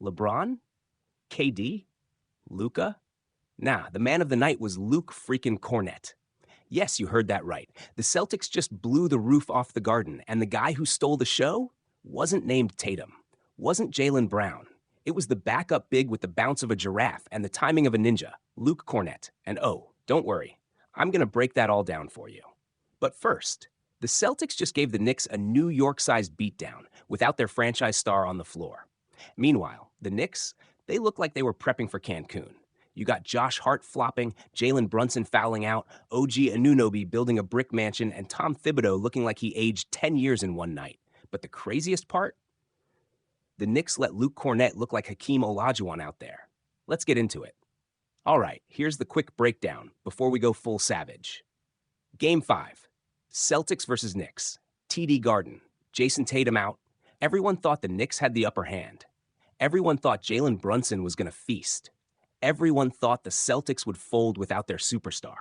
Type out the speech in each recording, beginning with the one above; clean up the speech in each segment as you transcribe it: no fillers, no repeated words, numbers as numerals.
LeBron? KD? Luka? Nah, the man of the night was Luke freaking Cornet. Yes, you heard that right. The Celtics just blew the roof off the Garden, and the guy who stole the show wasn't named Tatum, wasn't Jaylen Brown. It was the backup big with the bounce of a giraffe and the timing of a ninja, Luke Cornet. And oh, don't worry, I'm going to break that all down for you. But first, the Celtics just gave the Knicks a New York-sized beatdown without their franchise star on the floor. Meanwhile, the Knicks, they look like they were prepping for Cancun. You got Josh Hart flopping, Jalen Brunson fouling out, OG Anunoby building a brick mansion, and Tom Thibodeau looking like he aged 10 years in one night. But the craziest part? The Knicks let Luke Cornet look like Hakeem Olajuwon out there. Let's get into it. All right, here's the quick breakdown before we go full savage. Game 5, Celtics versus Knicks, TD Garden, Jayson Tatum out. Everyone thought the Knicks had the upper hand. Everyone thought Jalen Brunson was going to feast. Everyone thought the Celtics would fold without their superstar.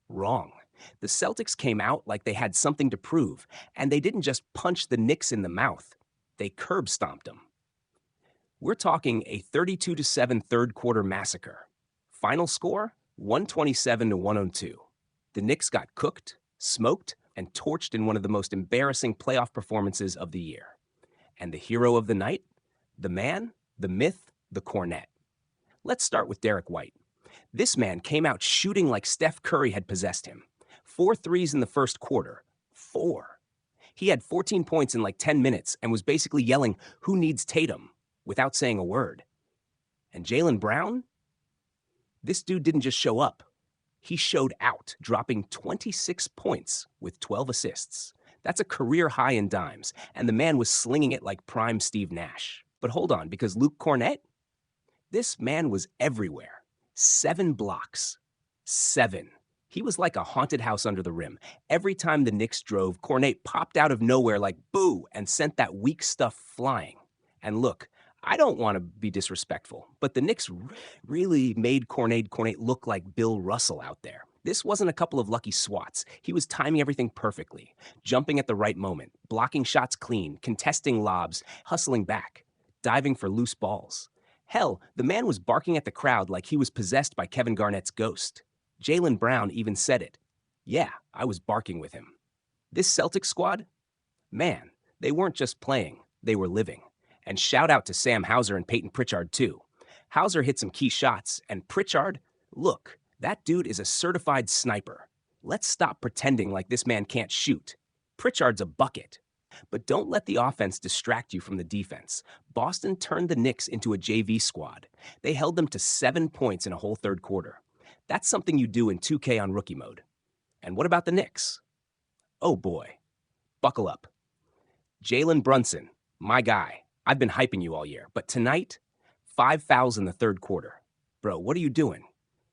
Wrong. The Celtics came out like they had something to prove, and they didn't just punch the Knicks in the mouth. They curb stomped them. We're talking a 32-7 third quarter massacre. Final score, 127-102. The Knicks got cooked, smoked, and torched in one of the most embarrassing playoff performances of the year. And the hero of the night? The man, the myth, the Cornet. Let's start with Derrick White. This man came out shooting like Steph Curry had possessed him. 4 threes in the first quarter. 4. He had 14 points in like 10 minutes and was basically yelling, "Who needs Tatum?" without saying a word. And Jaylen Brown? This dude didn't just show up. He showed out, dropping 26 points with 12 assists. That's a career high in dimes, and the man was slinging it like prime Steve Nash. But hold on, because Luke Cornet? This man was everywhere. 7 blocks. 7. He was like a haunted house under the rim. Every time the Knicks drove, Cornet popped out of nowhere like boo and sent that weak stuff flying. And look, I don't want to be disrespectful, but the Knicks really made Cornet look like Bill Russell out there. This wasn't a couple of lucky swats. He was timing everything perfectly, jumping at the right moment, blocking shots clean, contesting lobs, hustling back, diving for loose balls. Hell, the man was barking at the crowd like he was possessed by Kevin Garnett's ghost. Jaylen Brown even said it. Yeah, I was barking with him. This Celtics squad? Man, they weren't just playing, they were living. And shout out to Sam Hauser and Peyton Pritchard, too. Hauser hit some key shots, and Pritchard, look, that dude is a certified sniper. Let's stop pretending like this man can't shoot. Pritchard's a bucket. But don't let the offense distract you from the defense. Boston turned the Knicks into a JV squad. They held them to 7 points in a whole third quarter. That's something you do in 2K on rookie mode. And what about the Knicks? Oh boy. Buckle up. Jalen Brunson, my guy. I've been hyping you all year, but tonight, 5 fouls in the third quarter. Bro, what are you doing?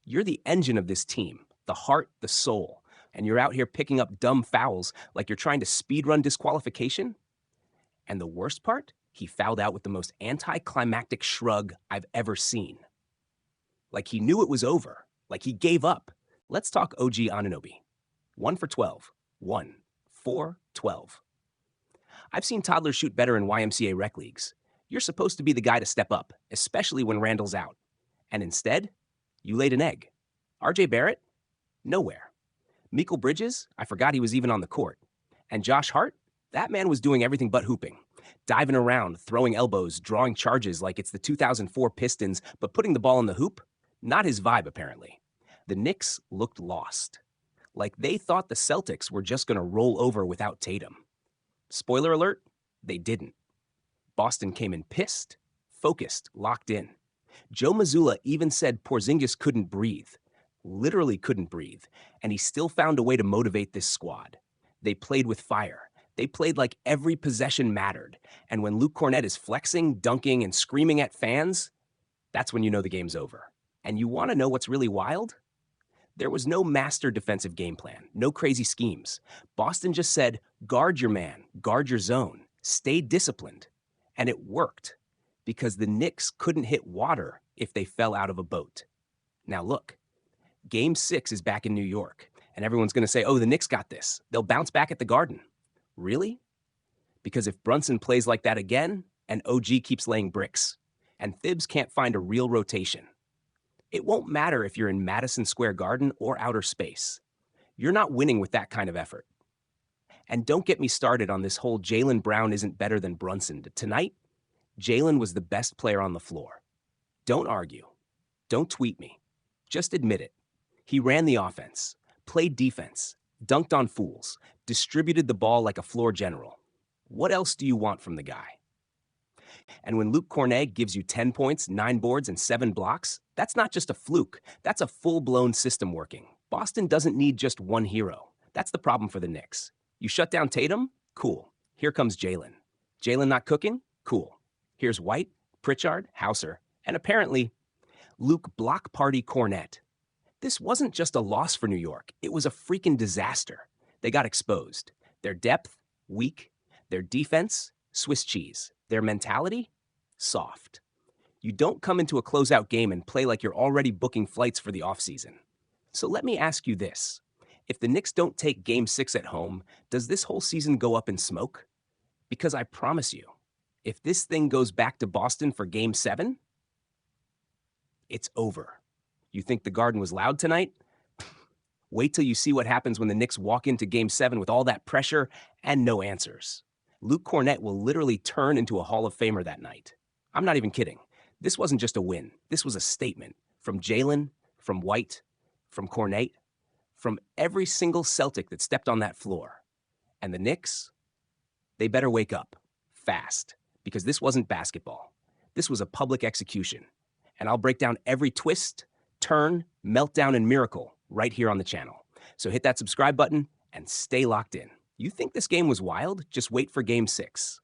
You're the engine of this team, the heart, the soul, and you're out here picking up dumb fouls like you're trying to speedrun disqualification? And the worst part? He fouled out with the most anticlimactic shrug I've ever seen. Like he knew it was over, like he gave up. Let's talk OG Anunoby. 1 for 12. 1, 4, 12. I've seen toddlers shoot better in YMCA rec leagues. You're supposed to be the guy to step up, especially when Randall's out. And instead, you laid an egg. RJ Barrett? Nowhere. Mikal Bridges? I forgot he was even on the court. And Josh Hart? That man was doing everything but hooping. Diving around, throwing elbows, drawing charges like it's the 2004 Pistons, but putting the ball in the hoop? Not his vibe, apparently. The Knicks looked lost. Like they thought the Celtics were just going to roll over without Tatum. Spoiler alert, they didn't. Boston came in pissed, focused, locked in. Joe Mazzulla even said Porzingis couldn't breathe, literally couldn't breathe, and he still found a way to motivate this squad. They played with fire. They played like every possession mattered, and when Luke Cornet is flexing, dunking, and screaming at fans, that's when you know the game's over. And you want to know what's really wild? There was no master defensive game plan, no crazy schemes. Boston just said, guard your man, guard your zone, stay disciplined. And it worked, because the Knicks couldn't hit water if they fell out of a boat. Now look, Game 6 is back in New York, and everyone's going to say, oh, the Knicks got this. They'll bounce back at the Garden. Really? Because if Brunson plays like that again, and OG keeps laying bricks, and Thibs can't find a real rotation. It won't matter if you're in Madison Square Garden or outer space. You're not winning with that kind of effort. And don't get me started on this whole Jaylen Brown isn't better than Brunson. Tonight, Jaylen was the best player on the floor. Don't argue. Don't tweet me. Just admit it. He ran the offense, played defense, dunked on fools, distributed the ball like a floor general. What else do you want from the guy? And when Luke Cornet gives you 10 points, 9 boards, and 7 blocks, that's not just a fluke. That's a full-blown system working. Boston doesn't need just one hero. That's the problem for the Knicks. You shut down Tatum? Cool. Here comes Jaylen. Jaylen not cooking? Cool. Here's White, Pritchard, Hauser, and apparently Luke Block Party Cornet. This wasn't just a loss for New York. It was a freaking disaster. They got exposed. Their depth, weak. Their defense, Swiss cheese. Their mentality, soft. You don't come into a closeout game and play like you're already booking flights for the offseason. So let me ask you this. If the Knicks don't take Game 6 at home, does this whole season go up in smoke? Because I promise you, if this thing goes back to Boston for Game 7, it's over. You think the Garden was loud tonight? Wait till you see what happens when the Knicks walk into Game 7 with all that pressure and no answers. Luke Cornet will literally turn into a Hall of Famer that night. I'm not even kidding. This wasn't just a win. This was a statement from Jaylen, from White, from Cornet, from every single Celtic that stepped on that floor. And the Knicks, they better wake up fast, because this wasn't basketball. This was a public execution. And I'll break down every twist, turn, meltdown, and miracle right here on the channel. So hit that subscribe button and stay locked in. You think this game was wild? Just wait for Game 6.